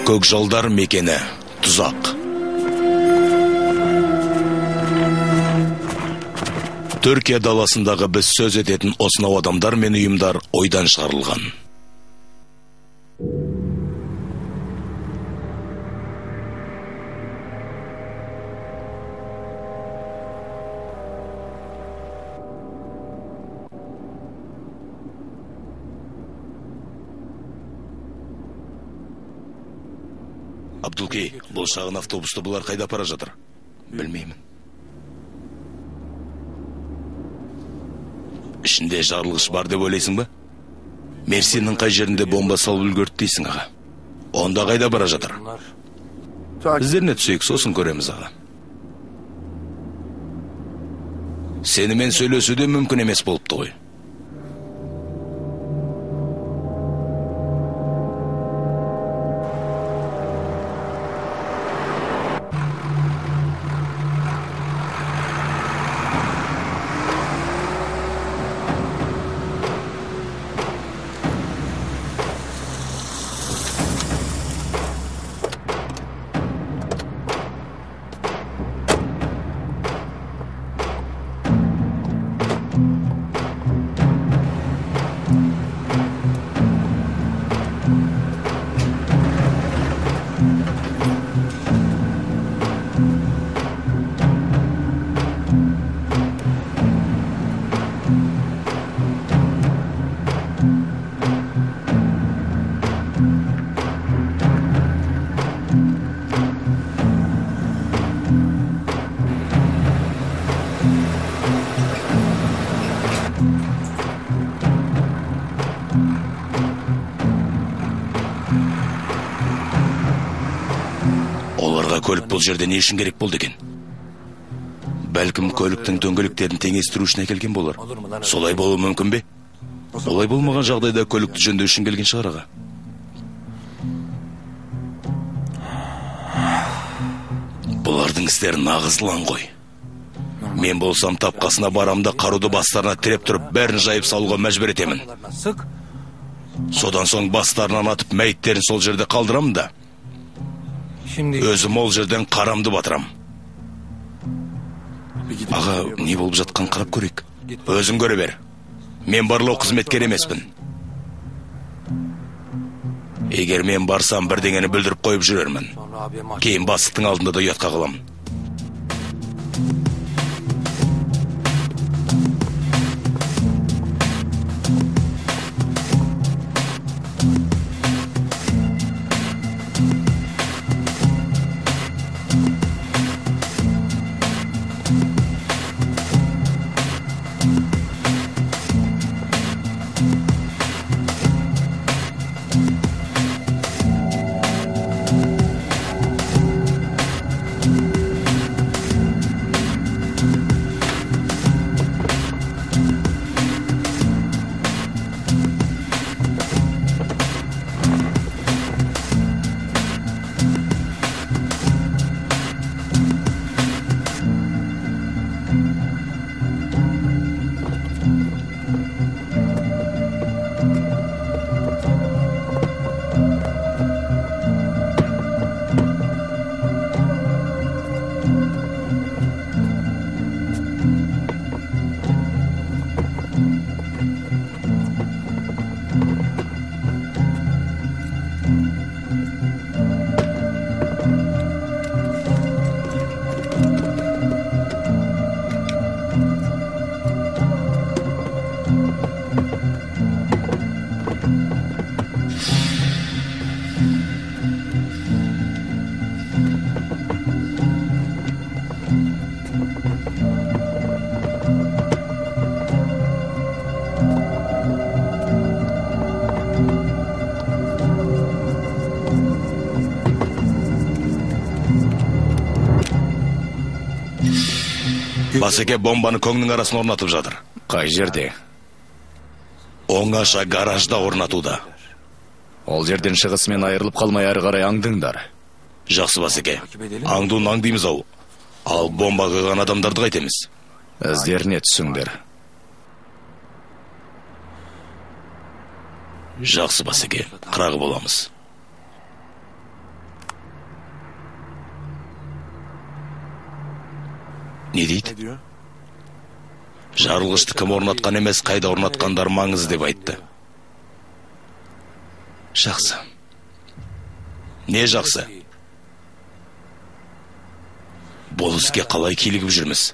Көкжалдар мекені тұзақ. Түркия даласындағы біз сөз ететін осынау адамдар мен ұйымдар ойдан шығарылған. Абдулкей, бұл шағын автобусты бұлар қайда апара жатыр? Білмеймін. Ішінде жарылғыш бар деп ойлайсың ба? Мерсиннің қай жерінде бомба салып үлгерді дейсің, аға? Онда қайда бара жатыр? Іздеріне түсейік, сосын көреміз, аға. Сенімен сөйлесуде мүмкін емес болыпты ғой. Көлік бұл жерде не үшін керек болды екен? Бәлкім көліктің дөңгелектерін теңестіру үшін әкелген болар. Солай болуы мүмкін бе? Олай болмаған жағдайда көлікті жөндеу үшін келген шығар, аға. Бұлардың істері нағыз лаң ғой. Мен болсам тапқасына барамда қаруды бастарына тіреп тұрып, бәрін жайып салуға мәжбүр етемін. Содан соң бастарынан атып, мәйіттерін сол жерде қалдырам да, өзім ол жерден қарамды батырам. Аға, не болып жатқан қарап көрейік. Өзің көре бер. Мен барлау қызметкер емеспін. Егер мен барсам бірдеңені бүлдіріп қойып жүрермін. Кейін бастықтың алдында да ұятқа қалам. Басеке бомбаны көңнің арасына орнатып жатыр. Қай жерде? Оңаша гаражда орнатуда. Ол жерден шығысымен айырылып қалмай ары қарай аңдыңдар. Жақсы, Басеке. Аңдуын аңдимыз ау. Ал бомба қойған адамдарды қайтеміз. Іздеріне түсіңдер. Жақсы, Басеке. Қырағы боламыз. Не дейді? Жарылғышты кім орнатқан емес, қайда орнатқандар маңызды деп айтты. Жақсы. Не жақсы? Бұл іске қалай килігіп жүрміз?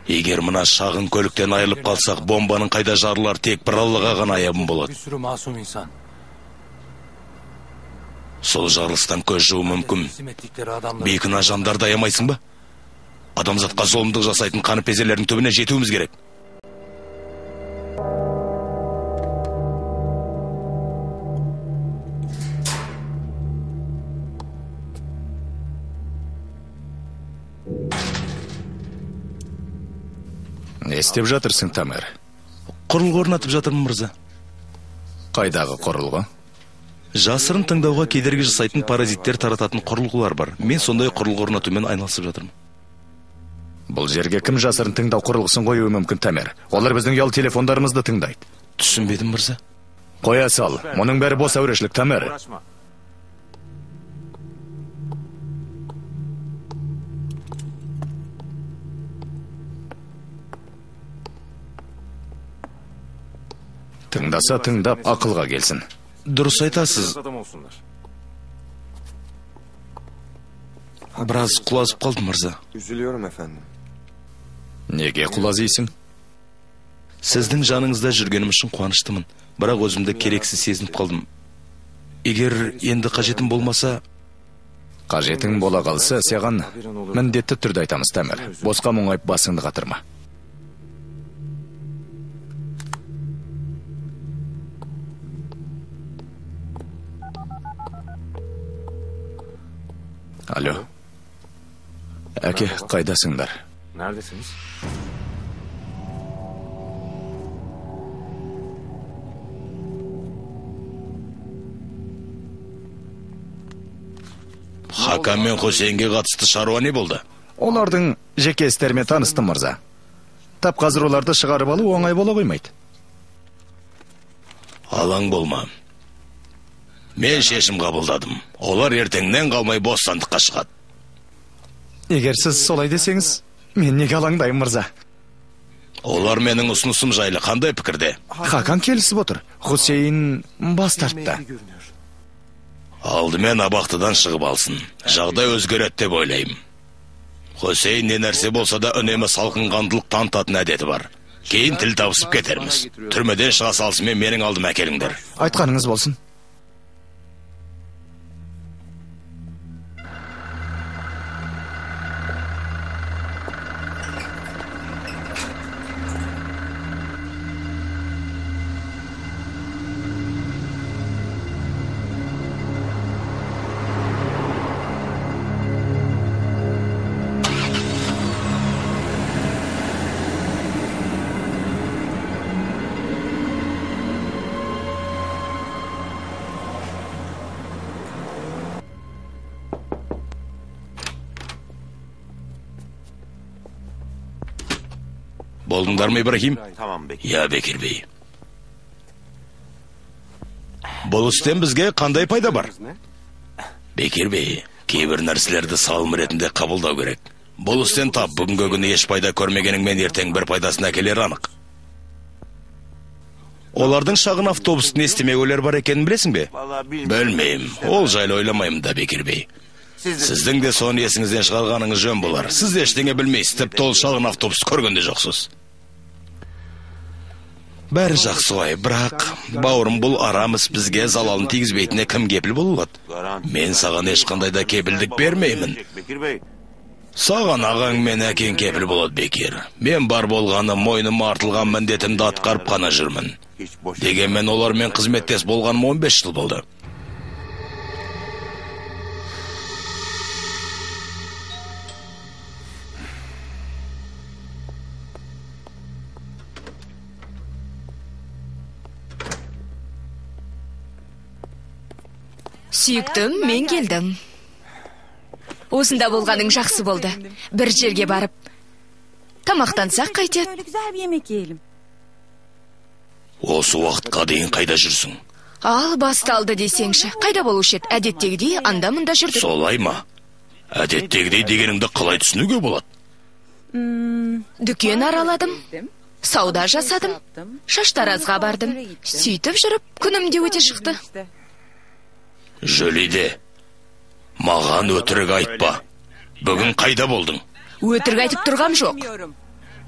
Егер мына шағын көліктен айырылып қалсақ, бомбаның қайда жарылар тек бір Аллаға ғана аябым болады. Сол жарылыстан көз жуу мүмкін. Бейкүнә жандарды аямайсың ба? Адамзатқа зұлымдық жасайтын қаныпезерлердің түбіне жетуіміз керек. Не істеп жатырсың, Тамер? Құрылғы орнатып жатырмын, мырза. Қайдағы құрылғы? Жасырын тыңдауға кедергі жасайтын паразиттер тарататын құрылғылар бар. Мен сондай құрылғы орнатумен айналысып жатырмын. Бұл жерге кім жасырын тыңдау құрылғысын қоюы мүмкін, Тамер? Олар біздің ұялы телефондарымызды тыңдайды. Түсінбедім, мырза. Қоя сал, мұның бәрі бос әурешілік, Тамер. Тыңдаса тыңдап ақылға келсін. Дұрыс айтасыз. Біраз құлазып қалдым, мырза. Üzülüyorum efendim. Неге құлазисың? Сіздің жаныңызда жүргенім үшін қуаныштымын. Бірақ өзімді керексіз сезініп қалдым. Егер енді қажетім болмаса... Қажетің бола қалса, саған міндетті түрде айтамыз, Тамер. Босқа мұңайып басыңды қатырма. Алло. Әке, қайдасыңдар? Neredesiniz? Хакам мен Хусейнге қатысты шаруа не болды? Олардың жеке істерімен таныстым, мырза. Тап қазір оларды шығарып алу оңай бола қоймайды. Алаң болма. Мен шешім қабылдадым. Олар ертеңнен қалмай бостандыққа шығады. Егер сіз солай десеңіз, мен неге алаңдаймын, мырза? Олар менің ұсынысым жайлы қандай пікірде? Хакан келісіп отыр. Хусейн бас тартты. Алдымен абақтыдан шығып алсын. Жағдай өзгереді деп ойлаймын. Хусейн не нәрсе болса да үнемі салқынқандылық танытатын әдеті бар. Кейін тіл табысып кетерміз. Түрмеден шыға салысымен менің алдыма әкеліңдер. Айтқаныңыз болсын. Болдыңдар ма, Ибрахим? Tamam Bekir. Я, Бекир бей. Бұл істен бізге қандай пайда бар? Бекир бей, кейбір нәрселерді салым ретінде қабылдау керек. Бұл істен тап бүгінгі күні еш пайда көрмегеніңмен ертең бір пайдасын әкелер анық. Олардың шағын автобус не істемеулер бар екенін білесің бе? Білмеймін. Ол жайлы ойламаймын да, Бекир бей. Сіздің де соны есіңізден шығарғаныңыз жөн болар. Сіз де ештеңе білмейсіз, тіпті ол шағын автобус көргенде жоқсыз. Бәрі жақсы ғой, бірақ бауырым, бұл арамыз бізге залалын тигізбейтіне кім кепіл болады? Мен саған ешқандай да кепілдік бермеймін. Саған ағаң мен әкең кепіл болады, Бекир. Мен бар болғаны мойным артылған міндетімді атқарып қана жүрмін. Дегенмен олармен қызметтес болғаным 15 жыл болды. Сүйіктім, мен келдім. Осында болғаның жақсы болды. Bir жерге барып, тамақтансақ қайтеді. Böyle güzel bir yemek yiyelim. Осы уақытқа дейін қайда жүрсің? Ал басталды десеңші. Қайда болушы еді? Әдеттегідей анда-мында жүрдік. Солай ма? Әдеттегідей дегеніңді қалай түсінуге болады? Дүкен араладым, сауда жасадым, шаштаразға бардым. Сөйтіп жүріп, күнім де өте шықты. Жөлиде, маған өтірік айтпа. Бүгін қайда болдың? Өтірік айтып тұрғам жоқ.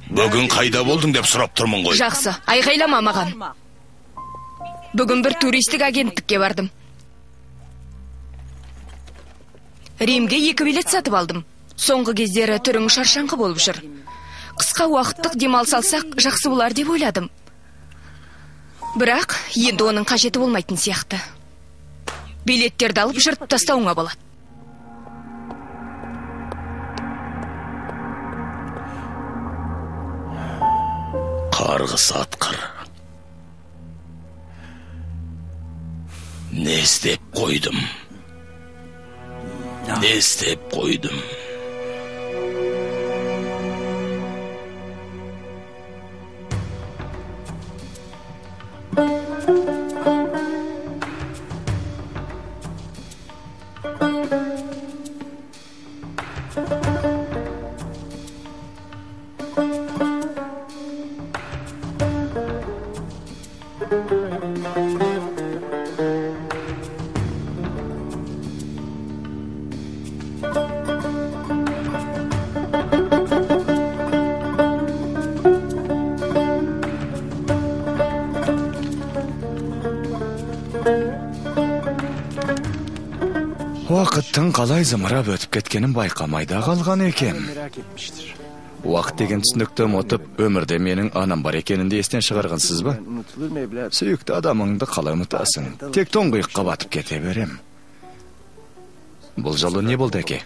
Бүгін қайда болдың деп сұрап тұрмын ғой. Жақсы, айғайлама маған. Бүгін бір туристік агенттікке бардым. Римге 2 билет сатып алдым. Соңғы кездері түрің шаршаңқы болып жүр. Қысқа уақыттық демалыс алсақ, жақсы болар деп ойладым. Бірақ, енді оның қажеті болмайтын сияқты. Билеттерді алып жыртып тастауыңа болады. Қарғыс атқыр. Не істеп қойдым? Не істеп қойдым? Уақыттың қалай зымырап өтіп кеткенін байқамайда қалған екен. Уақыт деген түсінікті ұмытып, өмірде менің анам бар екенін де естен шығарғансыз ба? Сүйікті адамыңды қалай ұмытасың? Тек тоңғиыққа батып кете берем. Бұл жолы не болды еке?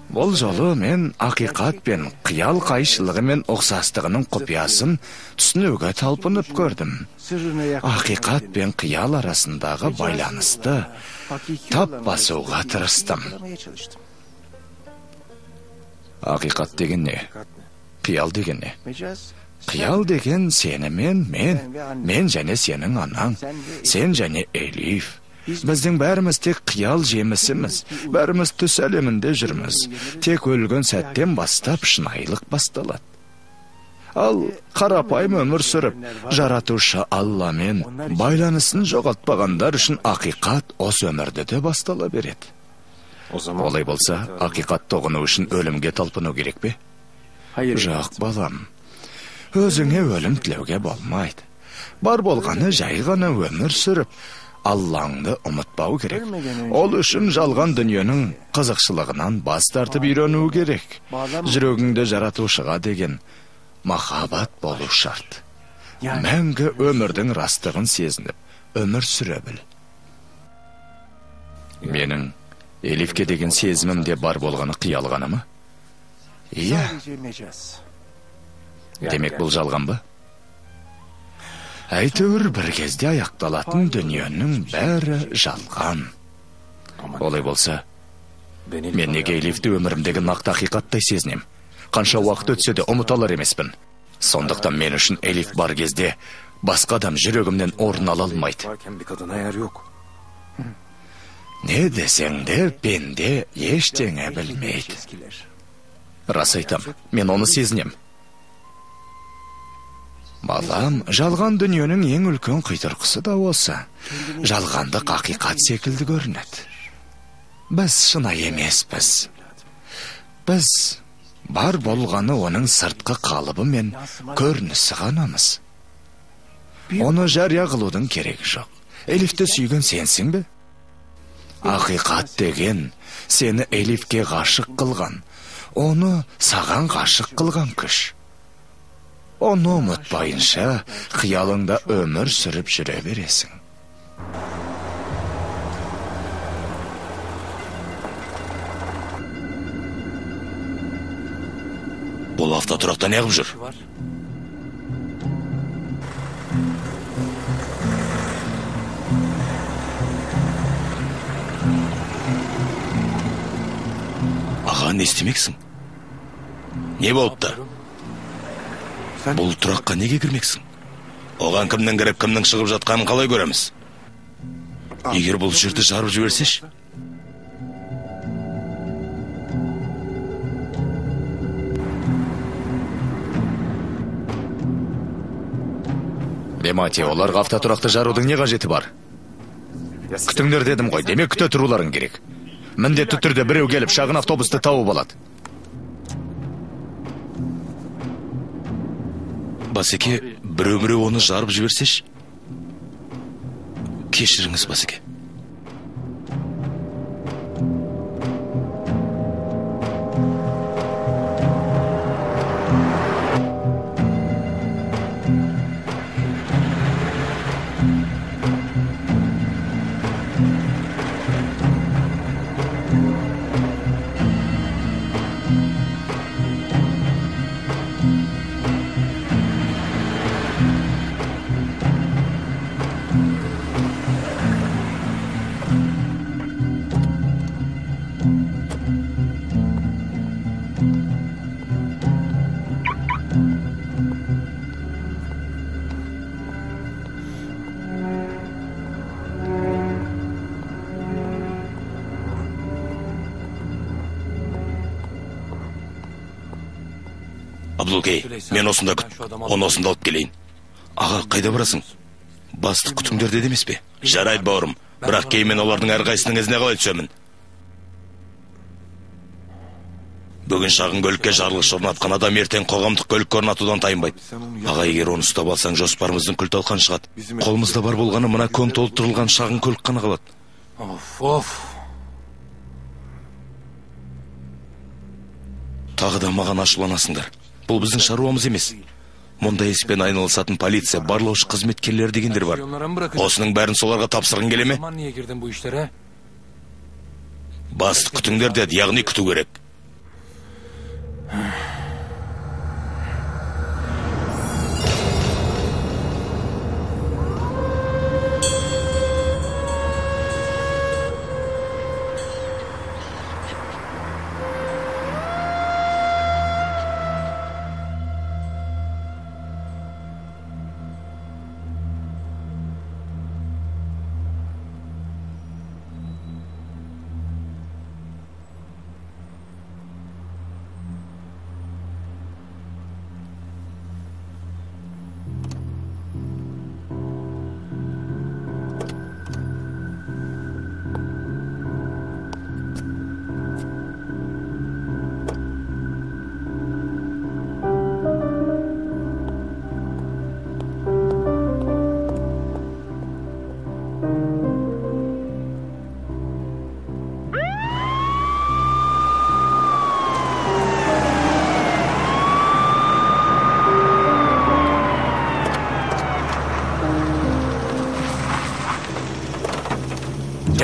Бұл жолы мен ақиқат пен қиял қайшылығы мен ұқсастығының құпиясын түсінуге талпынып көрдім. Ақиқат пен қиял арасындағы байланысты тап басуға тырыстым. Ақиқат деген не? Қиял деген не? Қиял деген сені мен және сенің анаң, сен және Элиф. Біздің бәріміз тек қиял жемісіміз, бәріміз түс әлемінде жүрміз. Тек өлген сәттен бастап шынайылық басталады. Ал қарапайым өмір сүріп, жаратушы Алламен байланысын жоғалтпағандар үшін ақиқат осы өмірде де бастала береді. Олай болса, ақиқат тоғыну үшін өлімге талпыну керек пе? Жоқ, балам. Өзіңе өлім тілеуге болмайды. Бар болғаны жай ғана өмір сүріп, Аллаңды ұмытпау керек. Ол үшін жалған дүниенің қызықшылығынан бас тартып үйрену керек. Жүрегіңді жаратушыға деген махаббат болу шарт. Мәңгі өмірдің растығын сезініп, өмір сүре біл. Менің Элифке деген сезімімде бар болғаны қиял ғана ма? Иә. Демек бұл жалған ба? Әйтеуір бір кезде аяқталатын дүниенің бәрі жалған. Олай болса, мен неге Элифті өмірімдегі нақты ақиқаттай сезінем? Қанша уақыт өтсе де ұмыта алар емеспін. Сондықтан мен үшін Элиф бар кезде басқа адам жүрегімнен орын ала алмайды. Не десең де пенде ештеңе білмейді. Рас айтам, мен оны сезінем. Балам, жалған дүниенің ең үлкен қитұрқысы да осы. Жалғандық ақиқат секілді көрінеді. Біз шынайы емеспіз. Біз бар болғаны оның сыртқы қалыбы мен көрінісі ғанамыз. Оны жария қылудың керегі жоқ. Элифті сүйген сенсің бе? Ақиқат деген сені Элифке ғашық қылған, оны саған ғашық қылған күш. Оны ұмытпайынша, қиялыңда өмір сүріп жүре бересің. Бұл автотұрақта не қылып жүр? Аға, не істемексің? Не болыпты? Бұл тұраққа неге кірмексің? Оған кімнің кіріп, кімнің шығып жатқанын қалай көреміз? Егер бұл жерді жарып жіберсеш? Мати, оларға автотұрақты жарудың не қажеті бар? Күтіңдер дедім ғой, демек күте тұруларың керек. Міндетті түрде біреу келіп шағын автобусты тауып алады. Басеке, біреу оны жарып жіберсеш? Кешіріңіз, Басеке. Абдулкей, мен осында күт, оны осында алып келейін. Аға, қайда барасың? Бастық күтіңдер деді емес пе? Жарайды бауырым, бірақ кеймен олардың әрқайсының ізіне қалай түсемін. Бүгін шағын көлікке жарылғыш орнатқан адам ертең қоғамдық көлік орнатудан тайынбайды. Аға, егер оны ұстап алсаң, жоспарымыздың күл талқан шығады. Қолымызда бар болғаны мына көң толтырылған шағын көлік қана қалады. Тағы да маған ашуланасыңдар. Бұл біздің шаруамыз емес. Мұндай іспен айналысатын полиция, барлаушы қызметкерлер дегендер бар. Осының бәрін соларға тапсырғың келе ме? Бастық күтіңдер деді, яғни күту керек.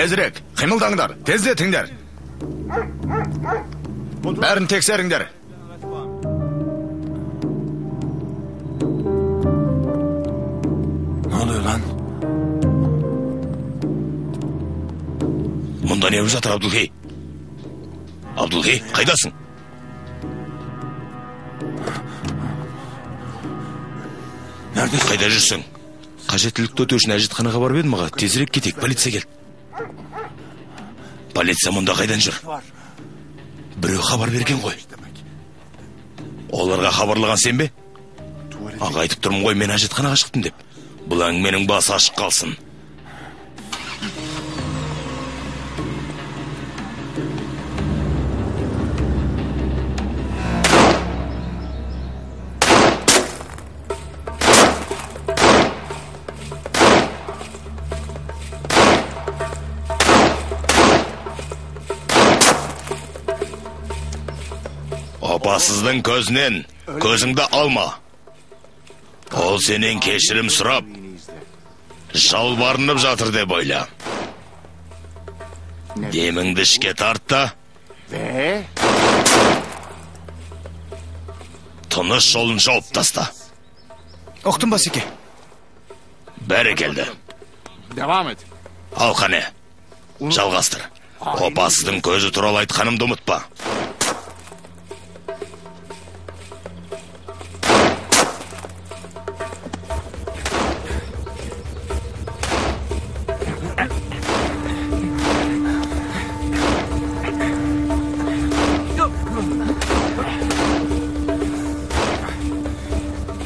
Тезірек, қимылдаңдар, тездетіңдер. Бәрін тексеріңдер. Ne oluyor lan? Мұнда не болып жатыр, Абдулхей? Абдулхей, қайдасың? Қайда жүрсің? Қажеттілікті өтеу үшін әжетханаға барып едім аға. Тезірек кетейік, полиция келді. Полиция мұнда қайдан жүр? Біреу хабар берген ғой. Оларға хабарлаған сен бе? Аға, айтып тұрмын ғой, мен әжетханаға шықтым деп. Бұл әңгіменің басы ашық қалсын. Опасыздың көзінен көзіңді алма. Ол сенен кешірім сұрап, жалбарынып жатыр деп ойла. Деміңді ішке тартта. Тыныш жолын жауып таста. Оқтым, Басеке. Бәрекелді. Ал қане, жалғастыр. Опасыздың көзі туралы айтқанымды ұмытпа.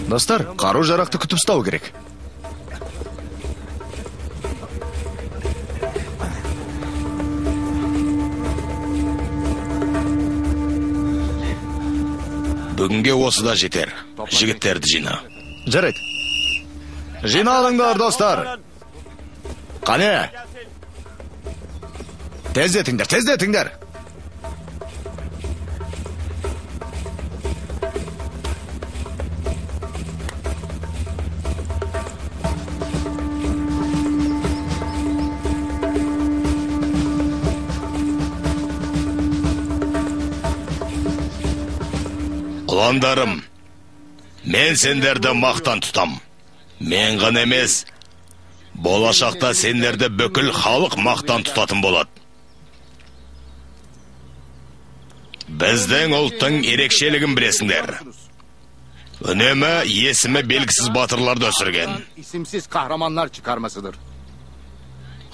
Достар, қару жарақты күтіп ұстау керек. Бүгінге осы да жетер. Жігіттерді жина. Жарайды. Жиналыңдар, достар. Қане? Тездетіңдер. Құландарым, мен сендерді мақтан тұтам. Мен ғана емес, болашақта сендерді бүкіл халық мақтан тұтатын болады. Біздің ұлттың ерекшелігін білесіңдер. Үнемі есімі белгісіз батырларды өсірген. İsimsiz kahramanlar çıkarmasıdır.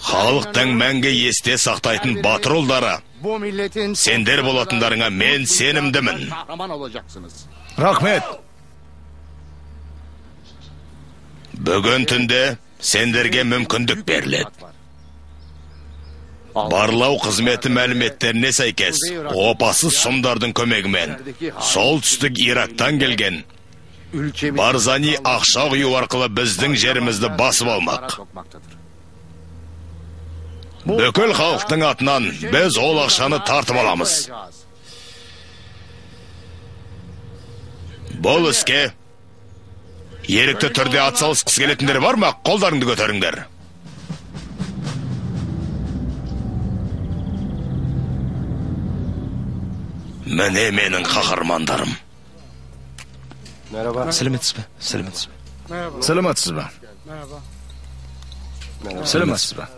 Халықтың мәңгі есте сақтайтын батыр ұлдары. Bu milletin Сендер болатындарыңа мен сенімдімін. kahraman olacaksınız. Рахмет. Бүгін түнде сендерге мүмкіндік беріледі. Барлау қызметі мәліметтеріне сәйкес, опасыз сұмдардың көмегімен солтүстік Ирактан келген Ülkemiz Барзани ақша құю арқылы біздің жерімізді басып алмақ. sokmaktadır. Бүкіл халықтың атынан біз ол ақшаны тартып аламыз. Бұл іске ерікті түрде атсалысқысы келетіндер бар ма? Қолдарыңды көтеріңдер. Міне менің қаһармандарым. Merhaba. Сәлеметсіз бе? Сәлеметсіз бе? Саламатсыз ба? Саламатсыз ба?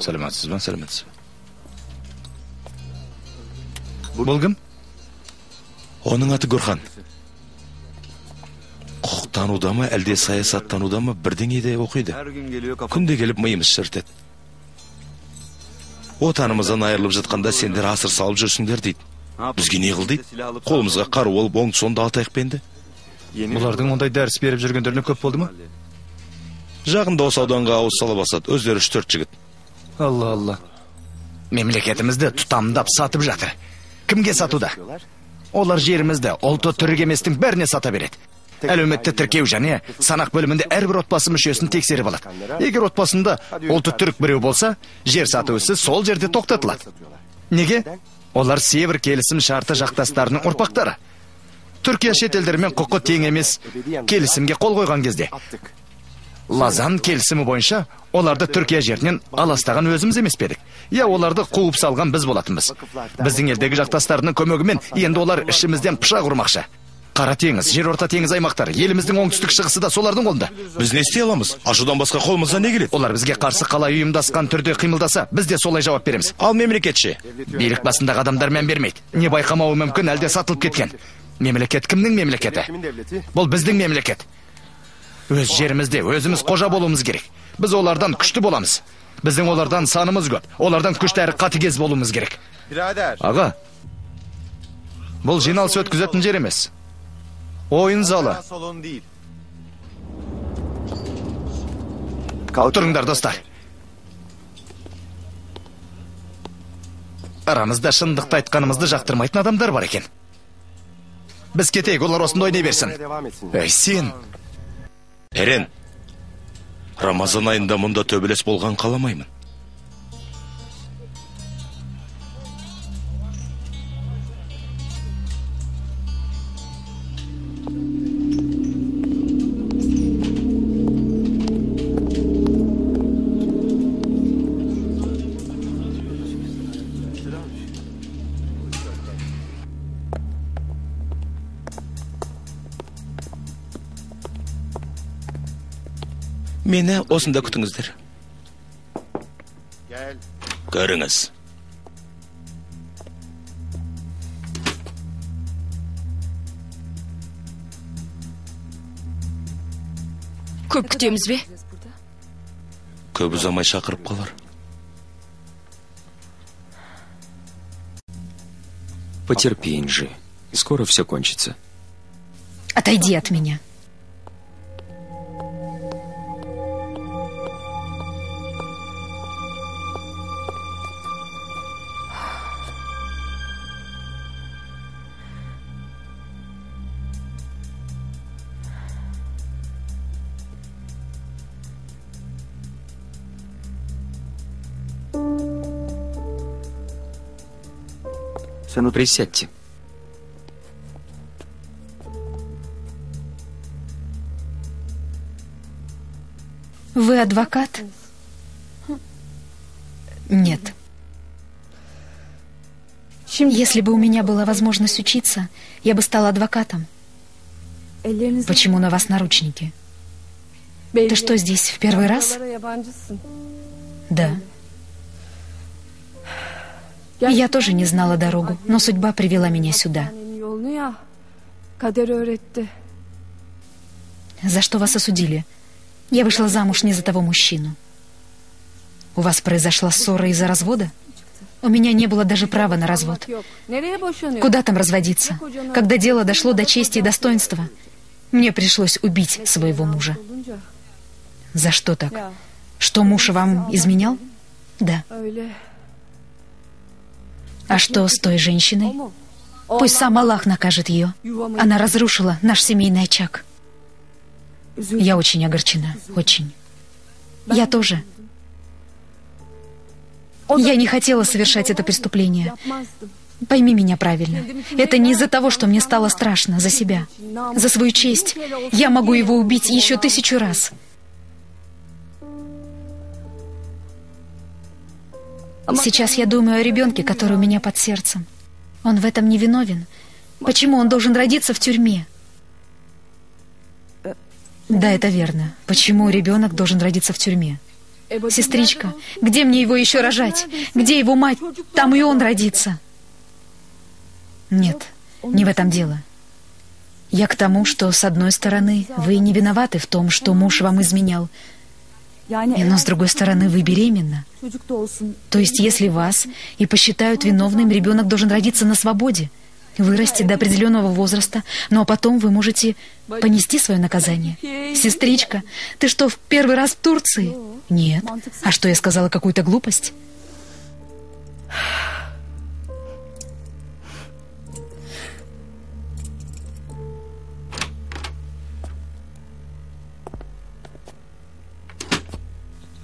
Саламатсыз ба? Сәлеметсіз бе? Бұл кім? Оның аты Гөрхан. Құқықтануда ма, әлде саясаттануда ма бірдеңеде оқиды. Her gün geliyor kafa. Күнде келіп миымыз шіртеді. Отанымыздан айырылып жатқанда сендер асыр салып жүрсіңдер дейді. Бізге не қыл дейді? Қолымызға қару алып оң сонда атайық пенді. Бұлардың ондай дәріс беріп жүргендеріне көп болды ма? Жағында осы ауданға ауыз сала бастады. Өздері 3-4 жігіт. Алла. Мемлекетімізді тұтамдап сатып жатыр. Кімге сатуда? Олар жерімізді ұлты түрік еместің бәріне сата береді. Әлеуметті тіркеу және санақ бөлімінде әрбір отбасы мүшесін тексеріп алады. Егер отбасында ұлты түрік біреу болса, жер сату ісі сол жерде тоқтатылады. Неге? Олар Север келісім шарты жақтастарының ұрпақтары. Түркия шетелдермен құқы тең емес келісімге қол қойған кезде. Лазан келісімі бойынша оларды Түркия жерінен аластаған өзіміз емес пе едік. Я оларды қуып салған біз болатынбыз. Біздің елдегі жақтастарының көмегімен енді олар ішімізден пышақ ұрмақшы. Қара теңіз, жер орта теңіз аймақтары, еліміздің оңтүстік шығысы да солардың қолында. Біз не істей аламыз? Ашудан басқа қолымыздан не келеді? Олар бізге қарсы қалай ұйымдасқан түрде қимылдаса, біз де солай жауап береміз. Ал мемлекетші? Билік басындағы адамдар мән бермейді. Не байқамауы мүмкін, әлде сатылып кеткен. Мемлекет кімнің мемлекеті? Бұл біздің мемлекет. Өз жерімізде өзіміз қожа болуымыз керек. Біз олардан күшті боламыз. Біздің олардан санымыз көп. Олардан күшті әрі қатыгез болуымыз керек. Birader. Аға, бұл жиналыс өткізетін жер емес. Ойын залы. Salon değil. Тұрыңдар, достар. Арамызда шындықты айтқанымызды жақтырмайтын адамдар бар екен. Біз кетейік, олар осында ойнай берсін. Devam etsin. Ей, сен. Эрен, Рамазан айында мұнда төбелес болған қаламаймын. Мені осында күтіңіздер. Gel. Көріңіз. Көп күтеміз бе? Көп ұзамай шақырып қалар. Потерпи, Инжи. Скоро все кончится. Отойди от меня. Присядьте. Вы адвокат? Нет. Если бы у меня была возможность учиться, я бы стала адвокатом. Почему на вас наручники? Ты что, здесь в первый раз? Да. Я тоже не знала дорогу, но судьба привела меня сюда. За что вас осудили? Я вышла замуж не за того мужчину. У вас произошла ссора из-за развода? У меня не было даже права на развод. Куда там разводиться? Когда дело дошло до чести и достоинства, мне пришлось убить своего мужа. За что так? Что муж вам изменял? Да. А что с той женщиной? Пусть сам Аллах накажет ее. Она разрушила наш семейный очаг. Я очень огорчена, очень. Я тоже. Я не хотела совершать это преступление. Пойми меня правильно. Это не из-за того, что мне стало страшно за себя. За свою честь. Я могу его убить еще 1000 раз. Сейчас я думаю о ребенке, который у меня под сердцем. Он в этом не виновен. Почему он должен родиться в тюрьме? Да, это верно. Почему ребенок должен родиться в тюрьме? Сестричка, где мне его еще рожать? Где его мать? Там и он родится. Нет, не в этом дело. Я к тому, что, с одной стороны, вы не виноваты в том, что муж вам изменял. Но, с другой стороны, вы беременна. То есть, если вас и посчитают виновным, ребенок должен родиться на свободе, вырасти до определенного возраста, ну а потом вы можете понести свое наказание. Сестричка, ты что, в первый раз в Турции? Нет. А что, я сказала какую-то глупость?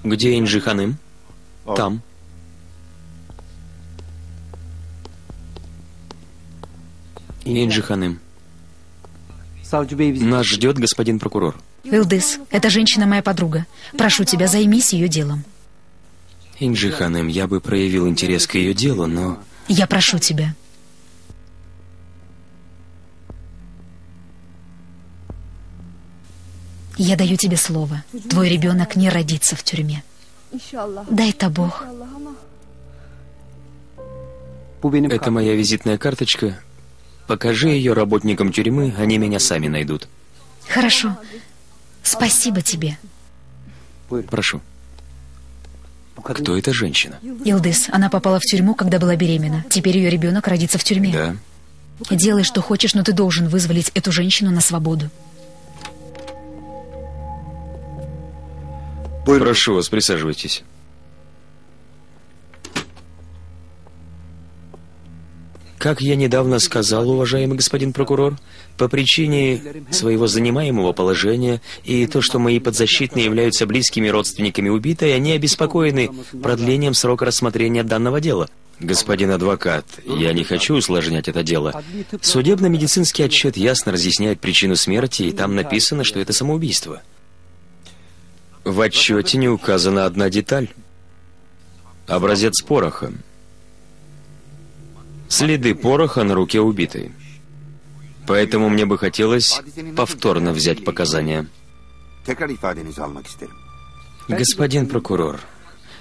Где Инджи Ханым? Там. Инджи Ханым. Нас ждет господин прокурор. Илдыс, эта женщина моя подруга. Прошу тебя, займись ее делом. Инджи Ханым, я бы проявил интерес к ее делу, но... Я прошу тебя. Я даю тебе слово. Твой ребенок не родится в тюрьме. Дай-то Бог. Это моя визитная карточка. Покажи ее работникам тюрьмы, они меня сами найдут. Хорошо. Спасибо тебе. Прошу. Кто эта женщина? Илдыс, она попала в тюрьму, когда была беременна. Теперь ее ребенок родится в тюрьме. Да. Делай, что хочешь, но ты должен вызволить эту женщину на свободу. Прошу вас, присаживайтесь. Как я недавно сказал, уважаемый господин прокурор, по причине своего занимаемого положения и то, что мои подзащитные являются близкими родственниками убитой, они обеспокоены продлением срока рассмотрения данного дела. Господин адвокат, я не хочу усложнять это дело. Судебно-медицинский отчет ясно разъясняет причину смерти, и там написано, что это самоубийство. В отчете не указана одна деталь. Образец пороха. Следы пороха на руке убитой. Поэтому мне бы хотелось повторно взять показания. Господин прокурор,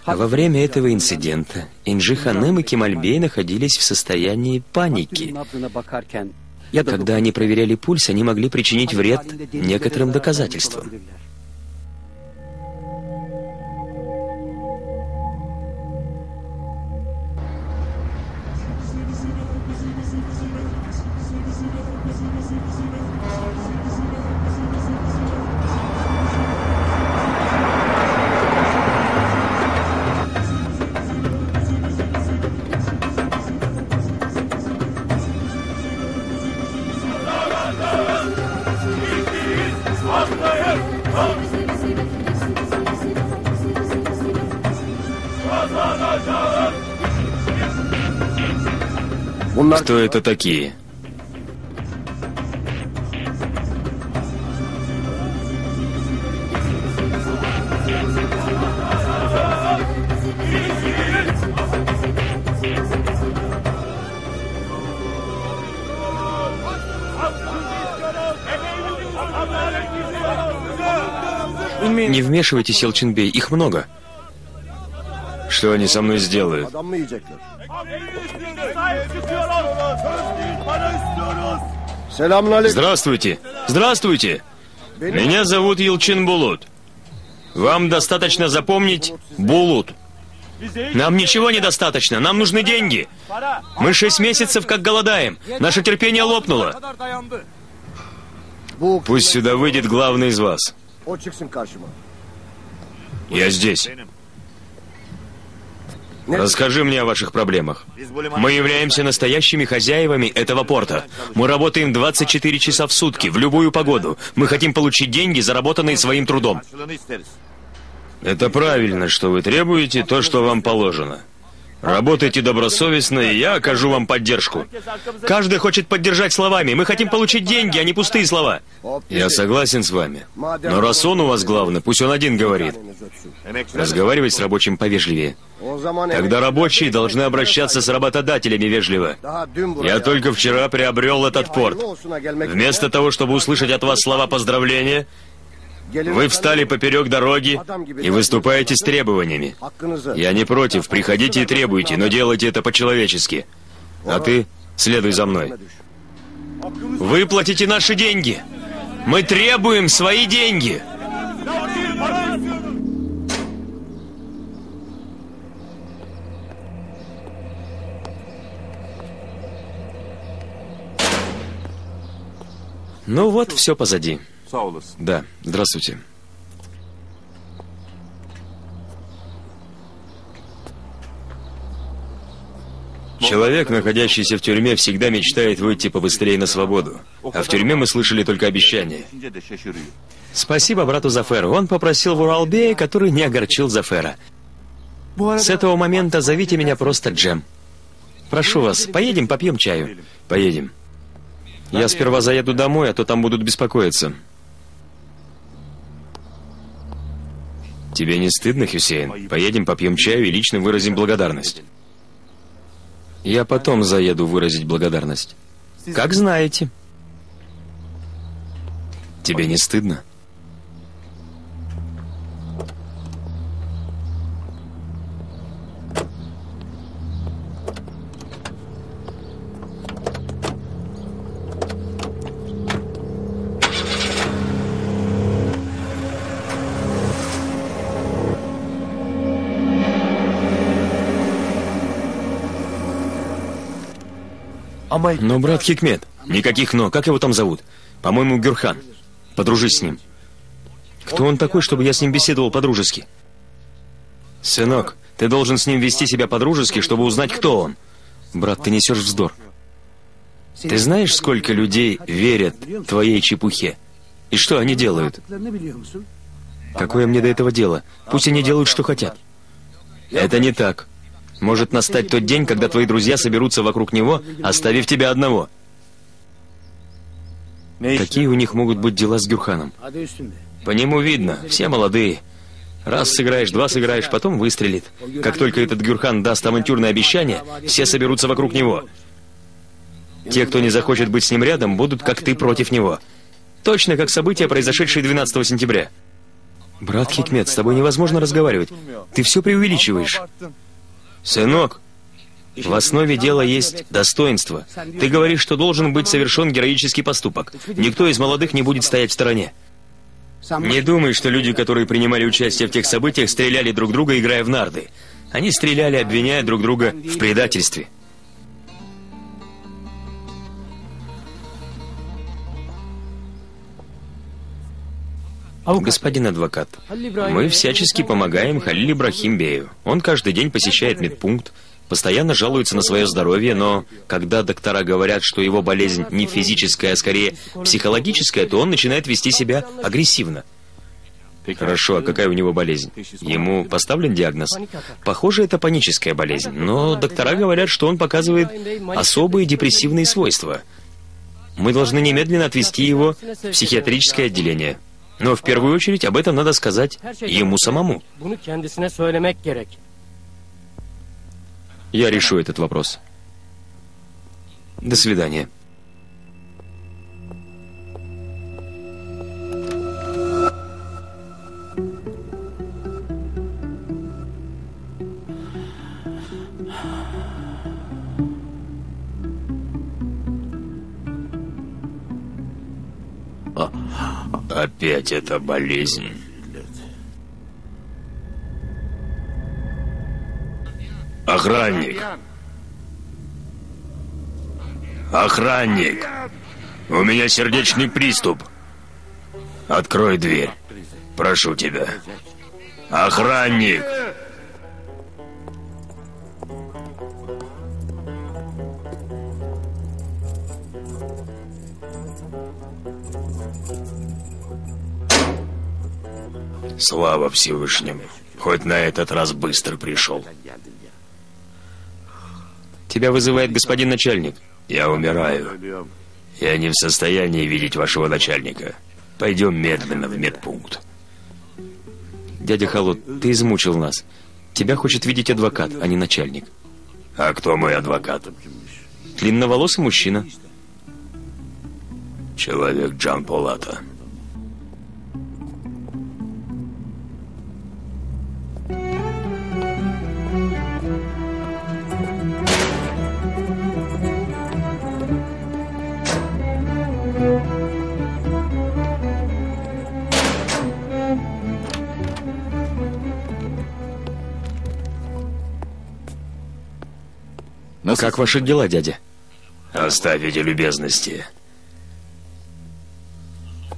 во время этого инцидента Инджи Ханым и Кемальбей находились в состоянии паники. Когда они проверяли пульс, они могли причинить вред некоторым доказательствам. Кто это такие? Не вмешивайтесь, Елчинбей, их много. Что они со мной сделают? Здравствуйте! Здравствуйте! Меня зовут Елчин Булут. Вам достаточно запомнить Булут. Нам ничего недостаточно, нам нужны деньги. Мы 6 месяцев как голодаем. Наше терпение лопнуло. Пусть сюда выйдет главный из вас. Я здесь. Расскажи мне о ваших проблемах. Мы являемся настоящими хозяевами этого порта. Мы работаем 24 часа в сутки, в любую погоду. Мы хотим получить деньги, заработанные своим трудом. Это правильно, что вы требуете то, что вам положено. Работайте добросовестно, и я окажу вам поддержку. Каждый хочет поддержать словами. Мы хотим получить деньги, а не пустые слова. Я согласен с вами. Но раз он у вас главный, пусть он один говорит. Разговаривать с рабочим повежливее. Тогда рабочие должны обращаться с работодателями вежливо. Я только вчера приобрел этот порт. Вместо того, чтобы услышать от вас слова поздравления, вы встали поперек дороги и выступаете с требованиями. Я не против, приходите и требуйте, но делайте это по-человечески. А ты следуй за мной. Выплатите наши деньги. Мы требуем свои деньги. Ну вот, все позади. Да, здравствуйте. Человек, находящийся в тюрьме, всегда мечтает выйти побыстрее на свободу. А в тюрьме мы слышали только обещания. Спасибо брату Заферу. Он попросил Вуралбея, который не огорчил Зафера. С этого момента зовите меня просто Джем. Прошу вас, поедем, попьем чаю. Поедем. Я сперва заеду домой, а то там будут беспокоиться. Тебе не стыдно, Хюсейн? Поедем, попьем чаю и лично выразим благодарность. Я потом заеду выразить благодарность. Как знаете. Тебе не стыдно? Но, брат Хикмет, никаких «но». Как его там зовут? По-моему, Гюрхан. Подружись с ним. Кто он такой, чтобы я с ним беседовал по-дружески? Сынок, ты должен с ним вести себя по-дружески, чтобы узнать, кто он. Брат, ты несешь вздор. Ты знаешь, сколько людей верят твоей чепухе? И что они делают? Какое мне до этого дело? Пусть они делают, что хотят. Это не так. Может настать тот день, когда твои друзья соберутся вокруг него, оставив тебя одного. Какие у них могут быть дела с Гюрханом? По нему видно, все молодые. Раз сыграешь, два сыграешь, потом выстрелит. Как только этот Гюрхан даст авантюрное обещание, все соберутся вокруг него. Те, кто не захочет быть с ним рядом, будут, как ты, против него. Точно как события, произошедшие 12 сентября. Брат Хикмет, с тобой невозможно разговаривать. Ты все преувеличиваешь. Сынок, в основе дела есть достоинство. Ты говоришь, что должен быть совершен героический поступок. Никто из молодых не будет стоять в стороне. Не думай, что люди, которые принимали участие в тех событиях, стреляли друг друга, играя в нарды. Они стреляли, обвиняя друг друга в предательстве. Господин адвокат, мы всячески помогаем Халиль Ибрахим Бею. Он каждый день посещает медпункт, постоянно жалуется на свое здоровье, но когда доктора говорят, что его болезнь не физическая, а скорее психологическая, то он начинает вести себя агрессивно. Хорошо, а какая у него болезнь? Ему поставлен диагноз? Похоже, это паническая болезнь, но доктора говорят, что он показывает особые депрессивные свойства. Мы должны немедленно отвезти его в психиатрическое отделение. Но в первую очередь об этом надо сказать ему самому. Я решу этот вопрос. До свидания. Опять эта болезнь. Охранник! Охранник! У меня сердечный приступ. Открой дверь. Прошу тебя. Охранник! Слава Всевышнему. Хоть на этот раз быстро пришел. Тебя вызывает господин начальник. Я умираю. Я не в состоянии видеть вашего начальника. Пойдем медленно в медпункт. Дядя Халут, ты измучил нас. Тебя хочет видеть адвокат, а не начальник. А кто мой адвокат? Длинноволосый мужчина. Человек Джан Полата. Как ваши дела, дядя? Оставите любезности.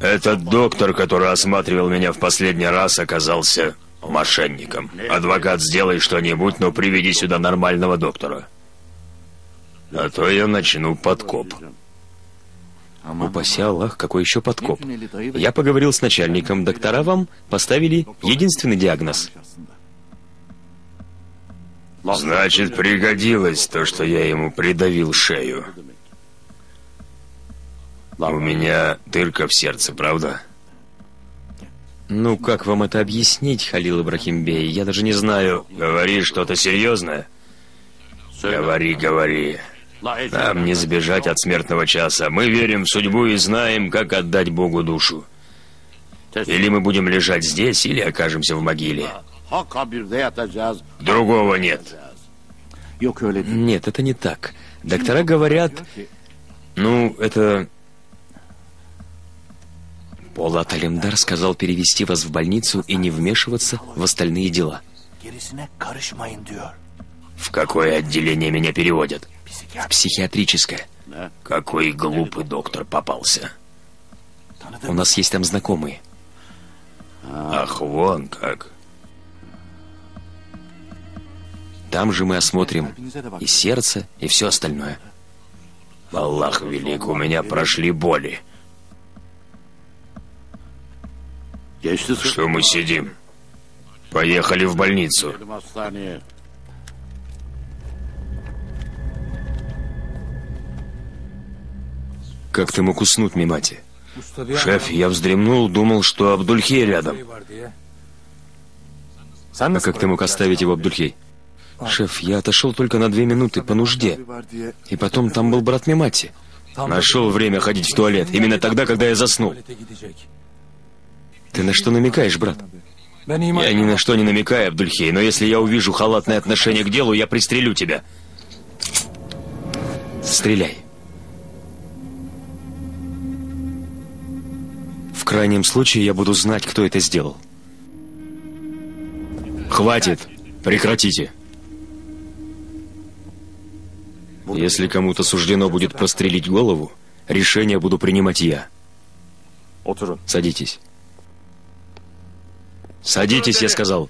Этот доктор, который осматривал меня в последний раз, оказался мошенником. Адвокат, сделай что-нибудь, но приведи сюда нормального доктора. А то я начну подкоп. Упаси Аллах, какой еще подкоп? Я поговорил с начальником, доктора вам поставили единственный диагноз. Значит, пригодилось то, что я ему придавил шею. У меня дырка в сердце, правда? Ну, как вам это объяснить, Халил Ибрахимбей? Я даже не знаю. Говори что-то серьезное. Говори, говори. Нам не сбежать от смертного часа. Мы верим в судьбу и знаем, как отдать Богу душу. Или мы будем лежать здесь, или окажемся в могиле. Другого нет. Нет, это не так. Доктора говорят... Ну, это... Полат Алимдар сказал перевести вас в больницу и не вмешиваться в остальные дела. В какое отделение меня переводят? В психиатрическое. Какой глупый доктор попался. У нас есть там знакомые. Ах, вон как. Там же мы осмотрим и сердце, и все остальное. Аллах велик, у меня прошли боли. Что мы сидим? Поехали в больницу. Как ты мог уснуть, Мимати? Шеф, я вздремнул, думал, что Абдульхей рядом. А как ты мог оставить его, Абдульхей? Шеф, я отошел только на 2 минуты по нужде. И потом там был брат Мимати. Нашел время ходить в туалет, именно тогда, когда я заснул. Ты на что намекаешь, брат? Я ни на что не намекаю, Абдульхей, но если я увижу халатное отношение к делу, я пристрелю тебя. Стреляй. В крайнем случае я буду знать, кто это сделал. Хватит! Прекратите! Если кому-то суждено будет прострелить голову, решение буду принимать я. Садитесь. Садитесь, я сказал.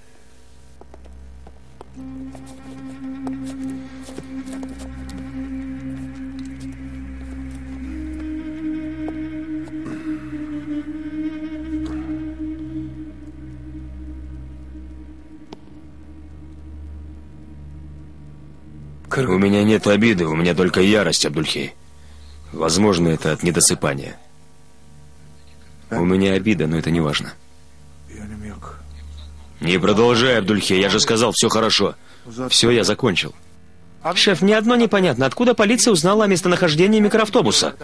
У меня нет обиды, у меня только ярость, Абдульхей. Возможно, это от недосыпания. У меня обида, но это не важно. Не продолжай, Абдульхей, я же сказал, все хорошо. Все, я закончил. Шеф, мне одно непонятно. Откуда полиция узнала о местонахождении микроавтобуса?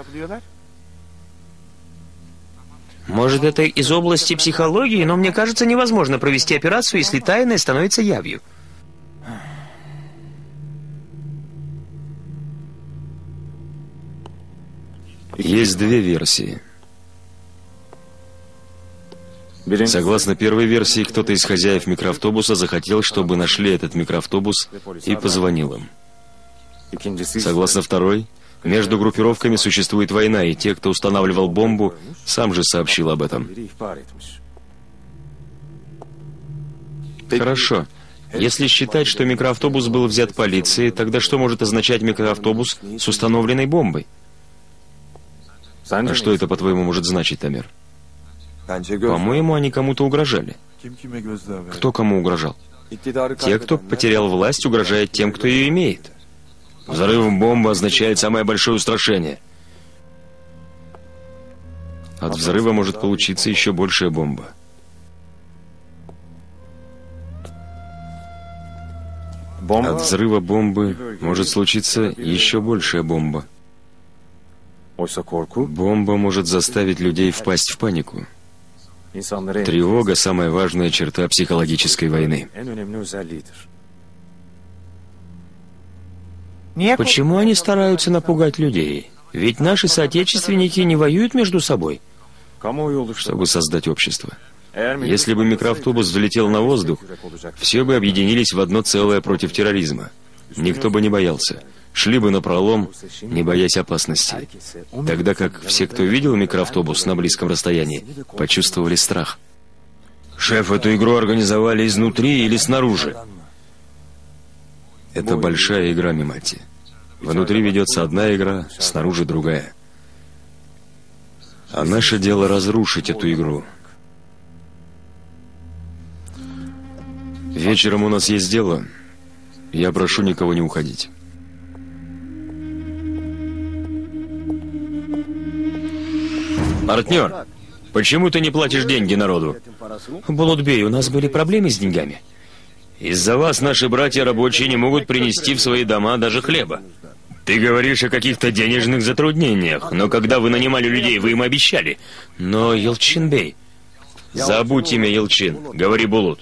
Может, это из области психологии, но мне кажется, невозможно провести операцию, если тайное становится явью. Есть две версии. Согласно первой версии, кто-то из хозяев микроавтобуса захотел, чтобы нашли этот микроавтобус, и позвонил им. Согласно второй, между группировками существует война, и те, кто устанавливал бомбу, сам же сообщил об этом. Хорошо. Если считать, что микроавтобус был взят полицией, тогда что может означать микроавтобус с установленной бомбой? А что это, по-твоему, может значить, Тамер? По-моему, они кому-то угрожали. Кто кому угрожал? Те, кто потерял власть, угрожает тем, кто ее имеет. Взрыв бомбы означает самое большое устрашение. От взрыва может получиться еще большая бомба. От взрыва бомбы может случиться еще большая бомба. Бомба может заставить людей впасть в панику. Тревога – самая важная черта психологической войны. Почему они стараются напугать людей? Ведь наши соотечественники не воюют между собой. Чтобы создать общество. Если бы микроавтобус взлетел на воздух, все бы объединились в одно целое против терроризма. Никто бы не боялся. Шли бы напролом, не боясь опасности. Тогда как все, кто видел микроавтобус на близком расстоянии, почувствовали страх. Шеф, эту игру организовали изнутри или снаружи? Это большая игра, Мимати. Внутри ведется одна игра, снаружи другая. А наше дело разрушить эту игру. Вечером у нас есть дело. Я прошу никого не уходить. Партнер, почему ты не платишь деньги народу? Булутбей, у нас были проблемы с деньгами. Из-за вас наши братья рабочие не могут принести в свои дома даже хлеба. Ты говоришь о каких-то денежных затруднениях, но когда вы нанимали людей, вы им обещали. Но, Елчин-бей... Забудь имя Елчин, говори Булут.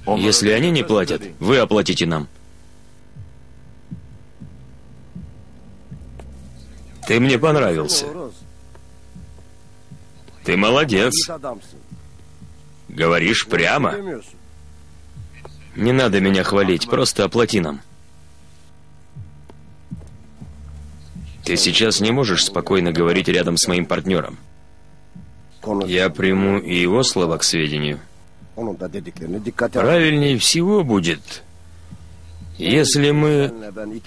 Если они не платят, вы оплатите нам. Ты мне понравился. Ты молодец. Говоришь прямо. Не надо меня хвалить, просто оплати нам. Ты сейчас не можешь спокойно говорить рядом с моим партнером. Я приму и его слова к сведению. Правильнее всего будет, если мы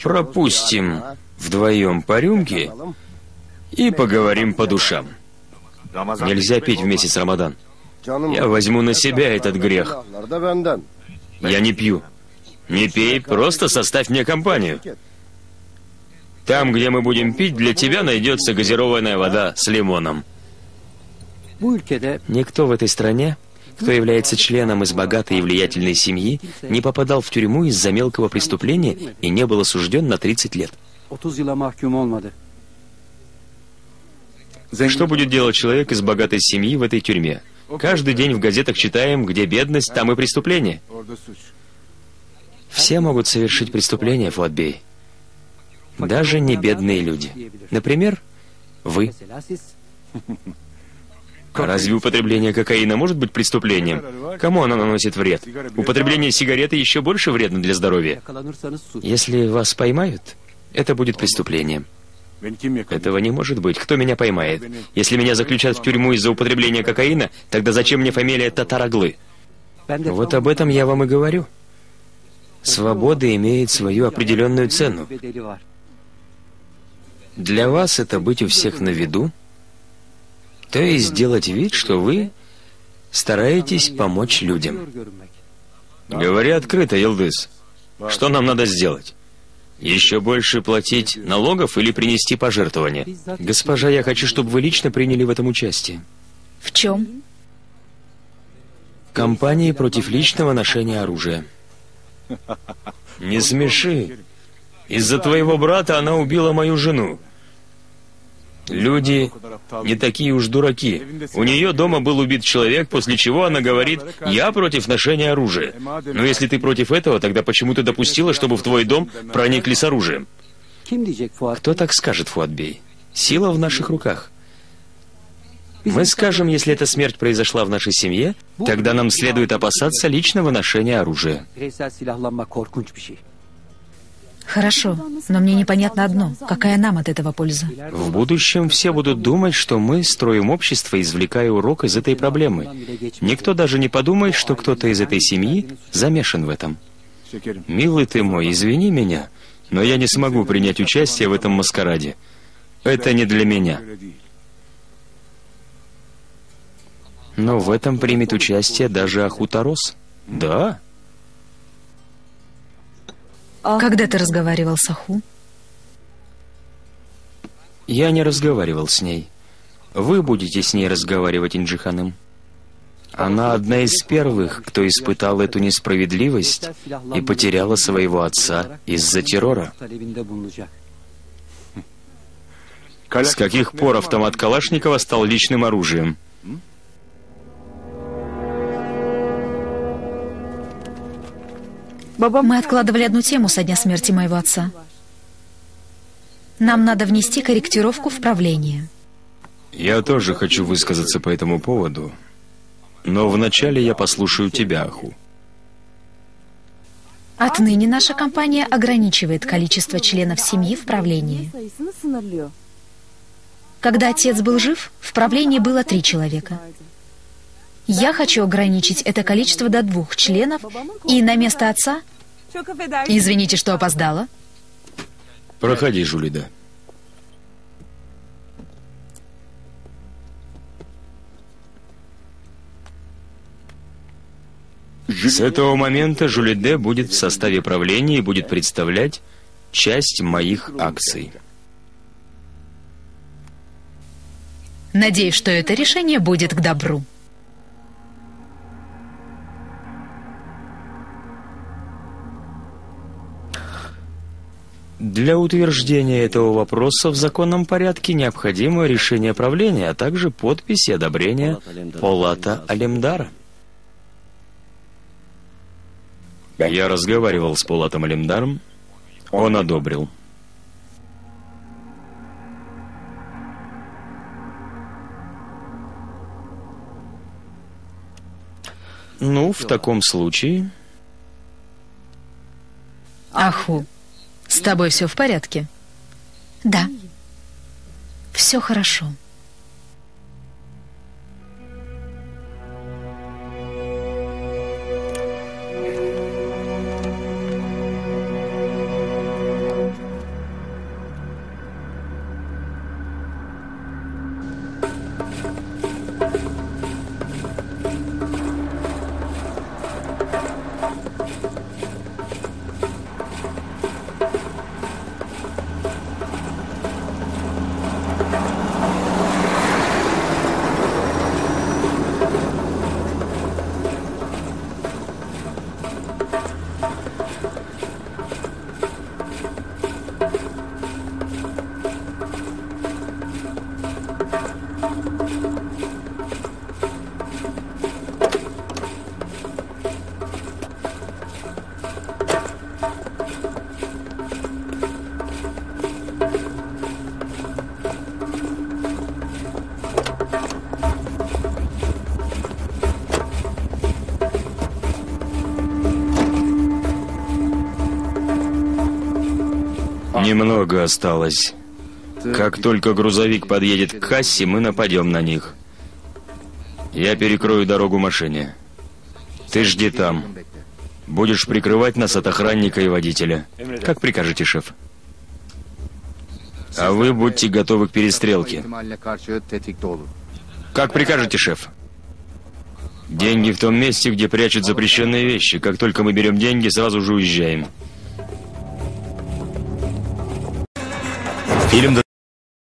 пропустим вдвоем по рюмке и поговорим по душам. Нельзя пить в месяц Рамадан. Я возьму на себя этот грех. Я не пью. Не пей, просто составь мне компанию. Там, где мы будем пить, для тебя найдется газированная вода с лимоном. Никто в этой стране, кто является членом из богатой и влиятельной семьи, не попадал в тюрьму из-за мелкого преступления и не был осужден на 30 лет. Что будет делать человек из богатой семьи в этой тюрьме? Каждый день в газетах читаем, где бедность, там и преступление. Все могут совершить преступление, Фуатбей. Даже не бедные люди. Например, вы. А разве употребление кокаина может быть преступлением? Кому оно наносит вред? Употребление сигареты еще больше вредно для здоровья. Если вас поймают, это будет преступлением. Этого не может быть. Кто меня поймает? Если меня заключат в тюрьму из-за употребления кокаина, тогда зачем мне фамилия Татараглы? Вот об этом я вам и говорю. Свобода имеет свою определенную цену. Для вас это быть у всех на виду, то есть делать вид, что вы стараетесь помочь людям. Говори открыто, Елдыс. Что нам надо сделать? Еще больше платить налогов или принести пожертвования? Госпожа, я хочу, чтобы вы лично приняли в этом участие. В чем? Кампании против личного ношения оружия. Не смеши. Из-за твоего брата она убила мою жену. Люди не такие уж дураки. У нее дома был убит человек, после чего она говорит: «Я против ношения оружия». Но если ты против этого, тогда почему ты допустила, чтобы в твой дом проникли с оружием? Кто так скажет, Фуатбей? Сила в наших руках. Мы скажем, если эта смерть произошла в нашей семье, тогда нам следует опасаться личного ношения оружия. Хорошо, но мне непонятно одно. Какая нам от этого польза? В будущем все будут думать, что мы строим общество, извлекая урок из этой проблемы. Никто даже не подумает, что кто-то из этой семьи замешан в этом. Милый ты мой, извини меня, но я не смогу принять участие в этом маскараде. Это не для меня. Но в этом примет участие даже Ахутарос. Да. Когда ты разговаривал с Аху? Я не разговаривал с ней. Вы будете с ней разговаривать, Инджиханым. Она одна из первых, кто испытал эту несправедливость и потеряла своего отца из-за террора. С каких пор автомат Калашникова стал личным оружием? Мы откладывали одну тему со дня смерти моего отца. Нам надо внести корректировку в правление. Я тоже хочу высказаться по этому поводу, но вначале я послушаю тебя, Аху. Отныне наша компания ограничивает количество членов семьи в правлении. Когда отец был жив, в правлении было 3 человека. Я хочу ограничить это количество до 2 членов, и на место отца... Извините, что опоздала. Проходи, Жулида. С этого момента Жулиде будет в составе правления и будет представлять часть моих акций. Надеюсь, что это решение будет к добру. Для утверждения этого вопроса в законном порядке необходимо решение правления, а также подпись и одобрение Полата Алемдара. Я разговаривал с Полатом Алемдаром, он одобрил. Ну, в таком случае... Аху, с тобой все в порядке? Да. Все хорошо. Немного осталось. Как только грузовик подъедет к кассе, мы нападем на них. Я перекрою дорогу машине. Ты жди там. Будешь прикрывать нас от охранника и водителя. Как прикажете, шеф? А вы будьте готовы к перестрелке. Как прикажете, шеф? Деньги в том месте, где прячут запрещенные вещи. Как только мы берем деньги, сразу же уезжаем. Фильмді